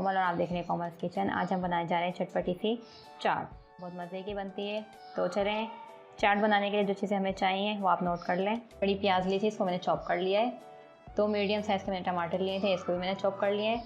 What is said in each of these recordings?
कोमल और आप देख रहे हैं कोमल्स किचन। आज हम बनाने जा रहे हैं चटपटी सी चाट, बहुत मज़े की बनती है। तो चलें, चाट बनाने के लिए जो चीज़ें हमें चाहिए वो आप नोट कर लें। बड़ी प्याज ली थी, इसको मैंने चॉप कर लिया है। 2 मीडियम साइज़ के मैंने टमाटर लिए थे, इसको भी मैंने चॉप कर लिया है।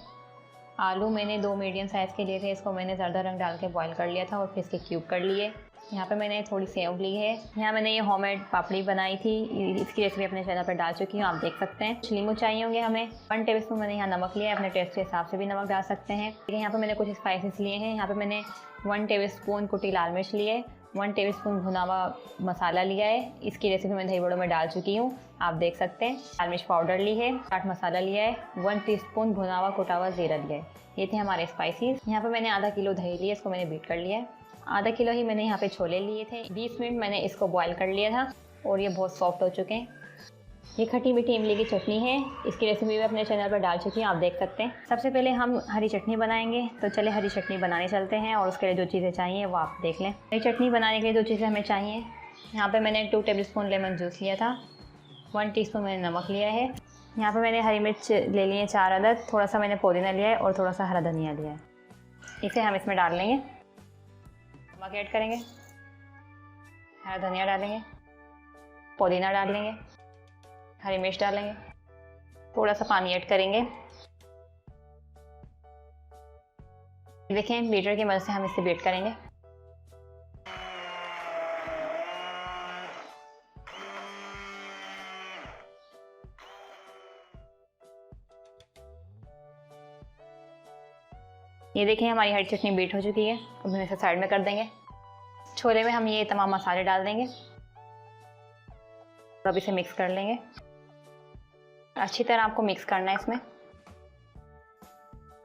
आलू मैंने 2 मीडियम साइज़ के लिए थे, इसको मैंने ज़रदा रंग डाल के बॉईल कर लिया था और फिर इसके क्यूब कर लिए। यहाँ पे मैंने थोड़ी सेव ली है। यहाँ मैंने ये होममेड पापड़ी बनाई थी, इसकी रेसिपी अपने चैनल पर डाल चुकी हूँ, आप देख सकते हैं। नींबू चाहिए होंगे हमें। 1 टेबलस्पून मैंने यहाँ नमक लिया है, अपने टेस्ट के हिसाब से भी नमक डाल सकते हैं। यहाँ पे मैंने कुछ स्पाइसेस लिए हैं। यहाँ पे मैंने 1 टेबलस्पून कुटी लाल मिर्च ली है, 1 टेबलस्पून भुना हुआ मसाला लिया है। इसकी रेसिपी मैं दही बड़ों में डाल चुकी हूँ, आप देख सकते हैं। लाल मिर्च पाउडर ली है, चाट मसाला लिया है, 1 टीस्पून भुना हुआ कुटा हुआ जीरा लिया है। ये थे हमारे स्पाइसेस। यहाँ पे मैंने आधा किलो दही लिया, इसको मैंने बीट कर लिया है। आधा किलो ही मैंने यहाँ पे छोले लिए थे। 20 मिनट मैंने इसको बॉईल कर लिया था और ये बहुत सॉफ्ट हो चुके हैं। ये खट्टी मीठी इमली की चटनी है, इसकी रेसिपी भी अपने चैनल पर डाल चुकी हूँ, आप देख सकते हैं। सबसे पहले हम हरी चटनी बनाएंगे, तो चले हरी चटनी बनाने चलते हैं। और उसके लिए जो चीज़ें चाहिए वो आप देख लें। हरी चटनी बनाने के लिए जो चीज़ें हमें चाहिए, यहाँ पर मैंने 2 टेबलस्पून लेमन जूस लिया था, 1 टीस्पून मैंने नमक लिया है। यहाँ पे मैंने हरी मिर्च ले लिए 4 अदद, थोड़ा सा मैंने पुदीना लिया है और थोड़ा सा हरा धनिया लिया है। इसे हम इसमें डाल लेंगे। नमक ऐड करेंगे, हरा धनिया डालेंगे, पुदीना डाल लेंगे, हरी मिर्च डालेंगे, थोड़ा सा पानी ऐड करेंगे। देखें, बीटर की मदद से हम इसे बीट करेंगे। ये देखें, हमारी हरी चटनी बीट हो चुकी है। अब हम इसे साइड में कर देंगे। छोले में हम ये तमाम मसाले डाल देंगे और अब इसे मिक्स कर लेंगे। अच्छी तरह आपको मिक्स करना है इसमें।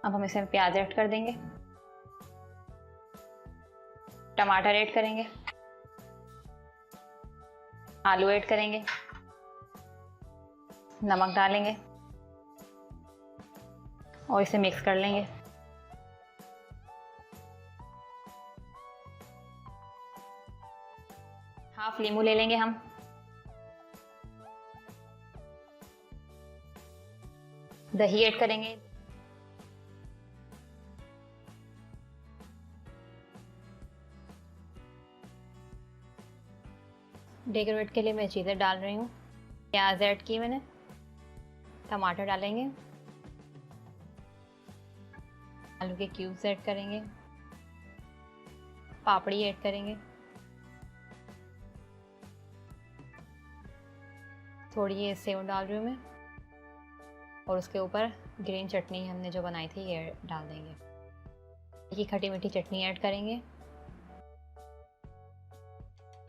अब हम इसमें प्याज ऐड कर देंगे, टमाटर ऐड करेंगे, आलू ऐड करेंगे, नमक डालेंगे और इसे मिक्स कर लेंगे। हाफ नींबू ले लेंगे हम। दही ऐड करेंगे। डेकोरेट के लिए मैं चीज़ें डाल रही हूँ। प्याज ऐड की मैंने, टमाटर डालेंगे, आलू के क्यूब्स ऐड करेंगे, पापड़ी ऐड करेंगे, थोड़ी ये सेव डाल रही हूँ मैं और उसके ऊपर ग्रीन चटनी हमने जो बनाई थी ये डाल देंगे। ये खट्टी मीठी चटनी ऐड करेंगे,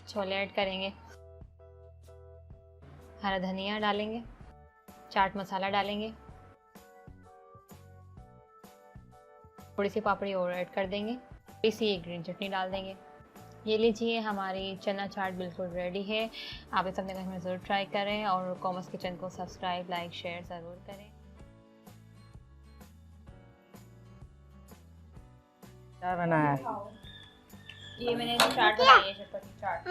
छोले ऐड करेंगे, हरा धनिया डालेंगे, चाट मसाला डालेंगे, थोड़ी सी पापड़ी और ऐड कर देंगे, थोड़ी सी ग्रीन चटनी डाल देंगे। ये लीजिए, हमारी चना चाट बिल्कुल रेडी है। आप इस अपने घर में ज़रूर ट्राई करें और कोमल्स किचन को सब्सक्राइब, लाइक, शेयर ज़रूर करें। क्या बनाया? ये मैंने चाट बनाई है, चटपटी चाट।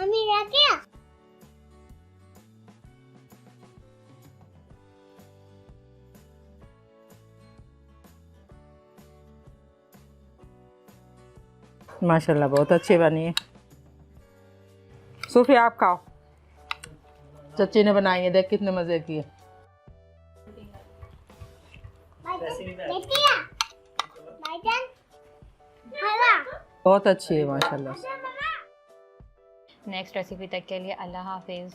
माशाल्लाह बहुत अच्छी बनी है। सूफी आप खाओ, चच्ची ने बनाई है, देख कितने मज़े की है। बहुत अच्छी है माशाल्लाह। नेक्स्ट रेसिपी तक के लिए अल्लाह हाफिज़।